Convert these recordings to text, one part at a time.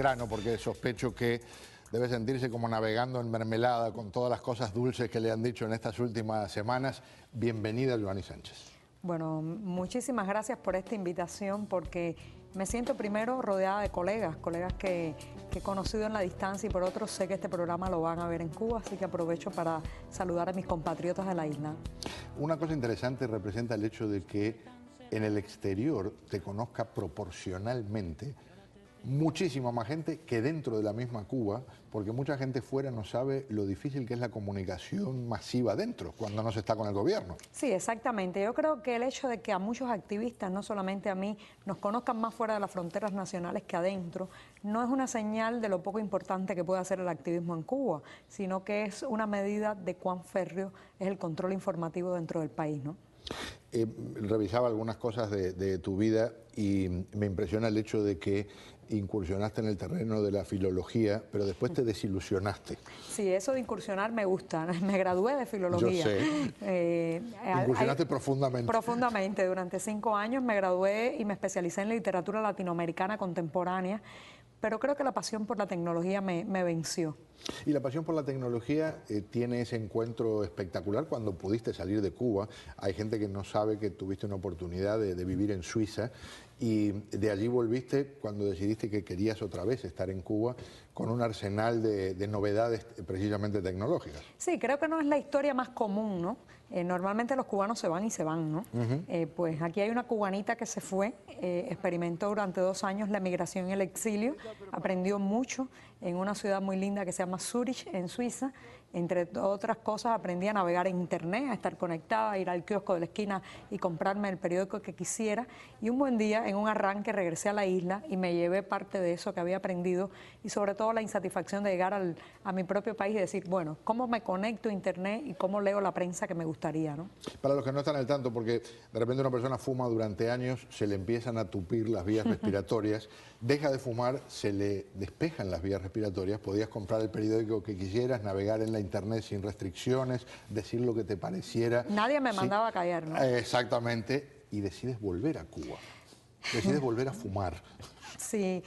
grano, porque sospecho que debe sentirse como navegando en mermelada con todas las cosas dulces que le han dicho en estas últimas semanas. Bienvenida, Joanny Sánchez. Bueno, muchísimas gracias por esta invitación, porque me siento primero rodeada de colegas que he conocido en la distancia, y por otro sé que este programa lo van a ver en Cuba, así que aprovecho para saludar a mis compatriotas de la isla. Una cosa interesante representa el hecho de que en el exterior te conozca proporcionalmente muchísima más gente que dentro de la misma Cuba, porque mucha gente fuera no sabe lo difícil que es la comunicación masiva dentro, cuando no se está con el gobierno. Sí, exactamente. Yo creo que el hecho de que a muchos activistas, no solamente a mí, nos conozcan más fuera de las fronteras nacionales que adentro, no es una señal de lo poco importante que puede hacer el activismo en Cuba, sino que es una medida de cuán férreo es el control informativo dentro del país, ¿no? Revisaba algunas cosas de tu vida y me impresiona el hecho de que incursionaste en el terreno de la filología, pero después te desilusionaste. Sí, eso de incursionar me gusta. Me gradué de filología. Yo sé. Incursionaste profundamente. Profundamente. Durante 5 años me gradué y me especialicé en literatura latinoamericana contemporánea, pero creo que la pasión por la tecnología me venció. Y la pasión por la tecnología tiene ese encuentro espectacular cuando pudiste salir de Cuba. Hay gente que no sabe que tuviste una oportunidad de vivir en Suiza, y de allí volviste cuando decidiste que querías otra vez estar en Cuba con un arsenal de novedades precisamente tecnológicas. Sí, creo que no es la historia más común, ¿no? Normalmente los cubanos se van y se van, ¿no? Pues aquí hay una cubanita que se fue, experimentó durante 2 años la migración y el exilio, aprendió mucho en una ciudad muy linda que se llama Zurich, en Suiza. Entre otras cosas, aprendí a navegar en internet, a estar conectada, a ir al kiosco de la esquina y comprarme el periódico que quisiera. Y un buen día, en un arranque, regresé a la isla y me llevé parte de eso que había aprendido, y sobre todo la insatisfacción de llegar a mi propio país y decir, bueno, ¿cómo me conecto a internet y cómo leo la prensa que me gustaría, ¿no? Para los que no están al tanto, porque de repente una persona fuma durante años, se le empiezan a tupir las vías respiratorias, deja de fumar, se le despejan las vías respiratorias, podías comprar el periódico que quisieras, navegar en la internet sin restricciones, decir lo que te pareciera. Nadie me mandaba a callar, ¿no? Exactamente, y decides volver a Cuba, decides volver a fumar. Sí,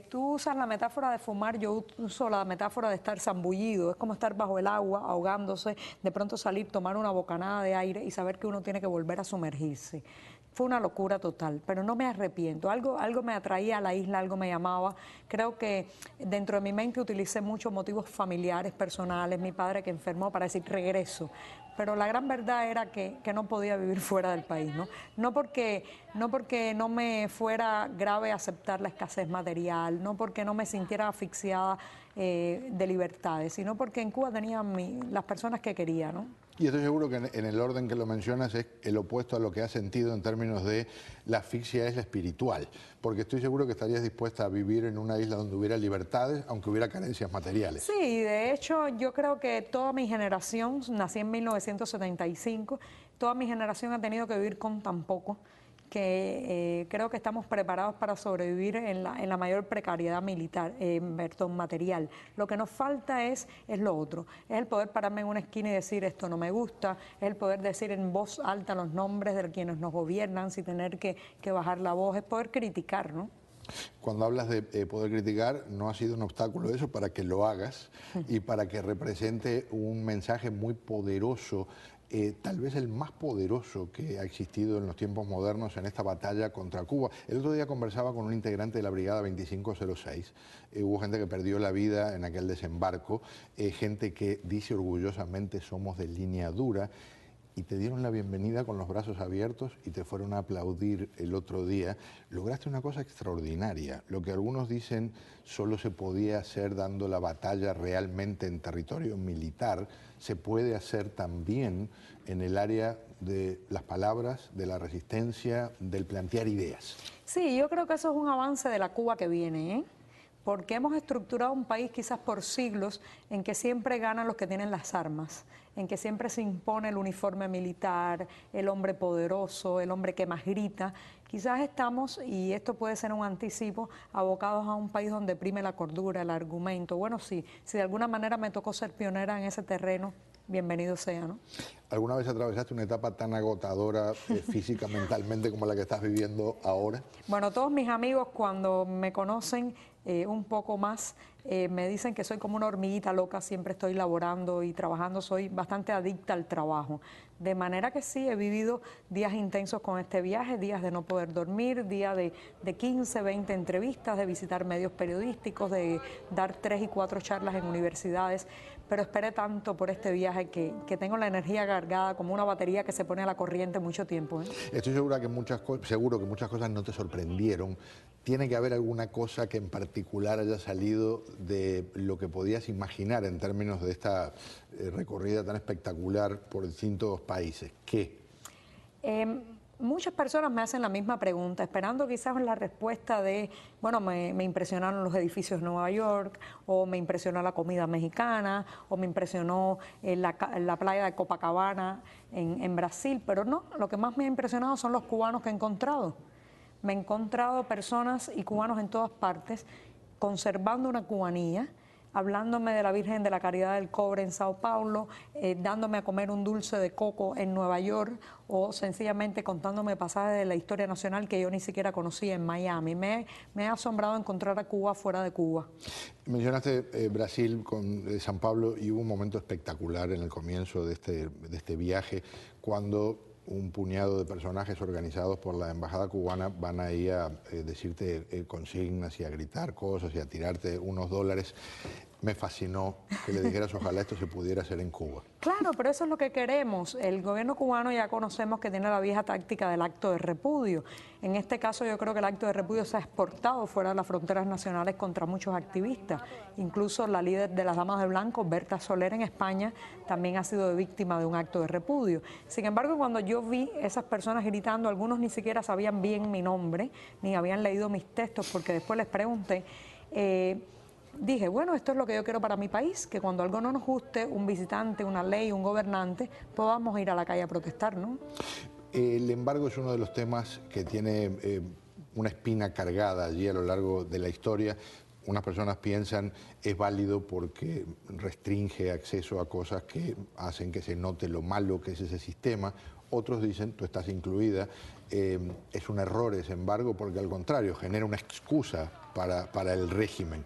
tú usas la metáfora de fumar, yo uso la metáfora de estar zambullido. Es como estar bajo el agua, ahogándose, de pronto salir, tomar una bocanada de aire y saber que uno tiene que volver a sumergirse. Fue una locura total, pero no me arrepiento. Algo me atraía a la isla, algo me llamaba. Creo que dentro de mi mente utilicé muchos motivos familiares, personales, mi padre que enfermó, para decir regreso. Pero la gran verdad era que no podía vivir fuera del país, ¿no? No porque no me fuera grave aceptar la escasez material, no porque no me sintiera asfixiada de libertades, sino porque en Cuba tenía las personas que quería, ¿no? Y estoy seguro que en el orden que lo mencionas es el opuesto a lo que has sentido en términos de la asfixia es la espiritual, porque estoy seguro que estarías dispuesta a vivir en una isla donde hubiera libertades, aunque hubiera carencias materiales. Sí, de hecho yo creo que toda mi generación, nací en 1975, toda mi generación ha tenido que vivir con tan poco, que creo que estamos preparados para sobrevivir en la mayor precariedad material. Lo que nos falta es lo otro, es el poder pararme en una esquina y decir esto no me gusta, es el poder decir en voz alta los nombres de quienes nos gobiernan sin tener que bajar la voz, es poder criticar, ¿no? Cuando hablas de poder criticar, no ha sido un obstáculo eso para que lo hagas y para que represente un mensaje muy poderoso, tal vez el más poderoso que ha existido en los tiempos modernos en esta batalla contra Cuba. El otro día conversaba con un integrante de la Brigada 2506, hubo gente que perdió la vida en aquel desembarco, gente que dice orgullosamente somos de línea dura, y te dieron la bienvenida con los brazos abiertos y te fueron a aplaudir el otro día. Lograste una cosa extraordinaria. Lo que algunos dicen solo se podía hacer dando la batalla realmente en territorio militar, se puede hacer también en el área de las palabras, de la resistencia, del plantear ideas. Sí, yo creo que eso es un avance de la Cuba que viene, ¿eh? Porque hemos estructurado un país quizás por siglos en que siempre ganan los que tienen las armas, en que siempre se impone el uniforme militar, el hombre poderoso, el hombre que más grita. Quizás estamos, y esto puede ser un anticipo, abocados a un país donde prime la cordura, el argumento. Bueno, sí, si de alguna manera me tocó ser pionera en ese terreno, bienvenido sea, ¿no? ¿Alguna vez atravesaste una etapa tan agotadora física, mentalmente, como la que estás viviendo ahora? Bueno, todos mis amigos cuando me conocen un poco más me dicen que soy como una hormiguita loca, siempre estoy laborando y trabajando, soy bastante adicta al trabajo. De manera que sí, he vivido días intensos con este viaje, días de no poder dormir, días de 15, 20 entrevistas, de visitar medios periodísticos, de dar 3 y 4 charlas en universidades, pero esperé tanto por este viaje que tengo la energía cargada como una batería que se pone a la corriente mucho tiempo. Estoy seguro que muchas cosas no te sorprendieron. ¿Tiene que haber alguna cosa que en particular haya salido de lo que podías imaginar en términos de esta recorrida tan espectacular por distintos países? ¿Qué? Muchas personas me hacen la misma pregunta, esperando quizás la respuesta de, bueno, me impresionaron los edificios de Nueva York, o me impresionó la comida mexicana, o me impresionó la playa de Copacabana en Brasil, pero no, lo que más me ha impresionado son los cubanos que he encontrado. Me he encontrado personas y cubanos en todas partes conservando una cubanía, hablándome de la Virgen de la Caridad del Cobre en Sao Paulo, dándome a comer un dulce de coco en Nueva York o sencillamente contándome pasajes de la historia nacional que yo ni siquiera conocía en Miami. Me ha asombrado encontrar a Cuba fuera de Cuba. Mencionaste Brasil con San Pablo y hubo un momento espectacular en el comienzo de este viaje cuando un puñado de personajes organizados por la embajada cubana van ahí a decirte consignas y a gritar cosas y a tirarte unos dólares. Me fascinó que le dijeras ojalá esto se pudiera hacer en Cuba. Claro, pero eso es lo que queremos. El gobierno cubano ya conocemos que tiene la vieja táctica del acto de repudio. En este caso yo creo que el acto de repudio se ha exportado fuera de las fronteras nacionales contra muchos activistas. Incluso la líder de las Damas de Blanco, Berta Soler, en España, también ha sido víctima de un acto de repudio. Sin embargo, cuando yo vi esas personas gritando, algunos ni siquiera sabían bien mi nombre, ni habían leído mis textos, porque después les pregunté, dije, bueno, esto es lo que yo quiero para mi país, que cuando algo no nos guste, un visitante, una ley, un gobernante, podamos ir a la calle a protestar, ¿no? El embargo es uno de los temas que tiene una espina cargada allí a lo largo de la historia. Unas personas piensan es válido porque restringe acceso a cosas que hacen que se note lo malo que es ese sistema. Otros dicen, tú estás incluida, es un error ese embargo porque al contrario genera una excusa para el régimen.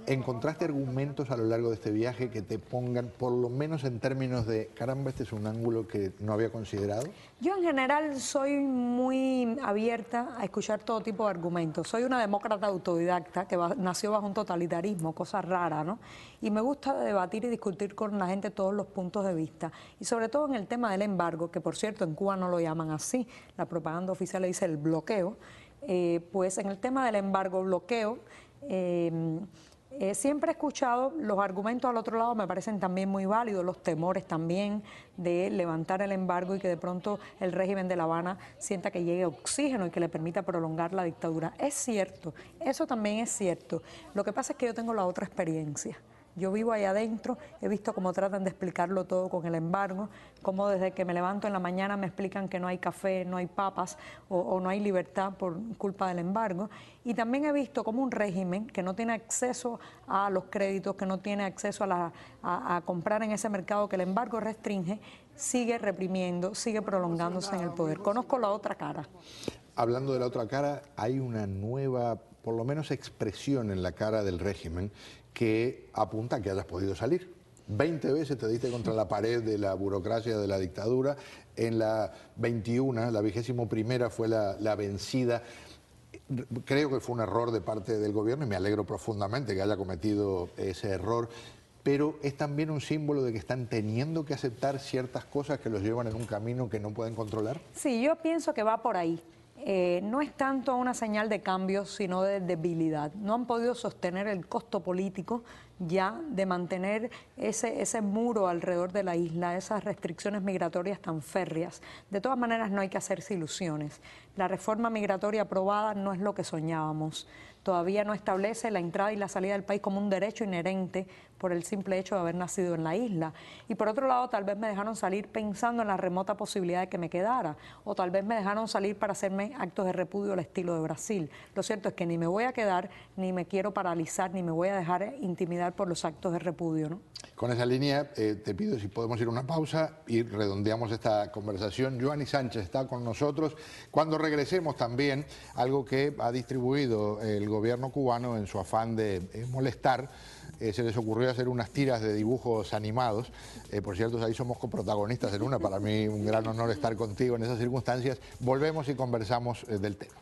¿Encontraste argumentos a lo largo de este viaje que te pongan, por lo menos en términos de, caramba, este es un ángulo que no había considerado? Yo en general soy muy abierta a escuchar todo tipo de argumentos. Soy una demócrata autodidacta que nació bajo un totalitarismo, cosa rara, ¿no? Y me gusta debatir y discutir con la gente todos los puntos de vista. Y sobre todo en el tema del embargo, que por cierto en Cuba no lo llaman así, la propaganda oficial le dice el bloqueo. Pues en el tema del embargo, bloqueo, siempre he escuchado los argumentos al otro lado, me parecen también muy válidos, los temores también de levantar el embargo y que de pronto el régimen de La Habana sienta que llegue oxígeno y que le permita prolongar la dictadura. Es cierto, eso también es cierto. Lo que pasa es que yo tengo la otra experiencia. Yo vivo allá adentro, he visto cómo tratan de explicarlo todo con el embargo, cómo desde que me levanto en la mañana me explican que no hay café, no hay papas o no hay libertad por culpa del embargo. Y también he visto cómo un régimen que no tiene acceso a los créditos, que no tiene acceso a comprar en ese mercado que el embargo restringe, sigue reprimiendo, sigue prolongándose en el poder. Conozco la otra cara. Hablando de la otra cara, hay una nueva, por lo menos expresión en la cara del régimen que apunta a que hayas podido salir. 20 veces te diste contra la pared de la burocracia de la dictadura, en la 21, la 21ª fue la vencida. Creo que fue un error de parte del gobierno y me alegro profundamente que haya cometido ese error, pero es también un símbolo de que están teniendo que aceptar ciertas cosas que los llevan en un camino que no pueden controlar. Sí, yo pienso que va por ahí. No es tanto una señal de cambio, sino de debilidad. No han podido sostener el costo político ya de mantener ese muro alrededor de la isla, esas restricciones migratorias tan férreas. De todas maneras, no hay que hacerse ilusiones. La reforma migratoria aprobada no es lo que soñábamos. todavía no establece la entrada y la salida del país como un derecho inherente por el simple hecho de haber nacido en la isla. Y por otro lado, tal vez me dejaron salir pensando en la remota posibilidad de que me quedara, o tal vez me dejaron salir para hacerme actos de repudio al estilo de Brasil. Lo cierto es que ni me voy a quedar, ni me quiero paralizar, ni me voy a dejar intimidar por los actos de repudio, ¿no? Con esa línea, te pido si podemos ir a una pausa y redondeamos esta conversación. Yoani Sánchez está con nosotros. Cuando regresemos también, algo que ha distribuido el gobierno cubano en su afán de molestar, se les ocurrió hacer unas tiras de dibujos animados. Por cierto, ahí somos coprotagonistas en una. Para mí un gran honor estar contigo en esas circunstancias. Volvemos y conversamos del tema.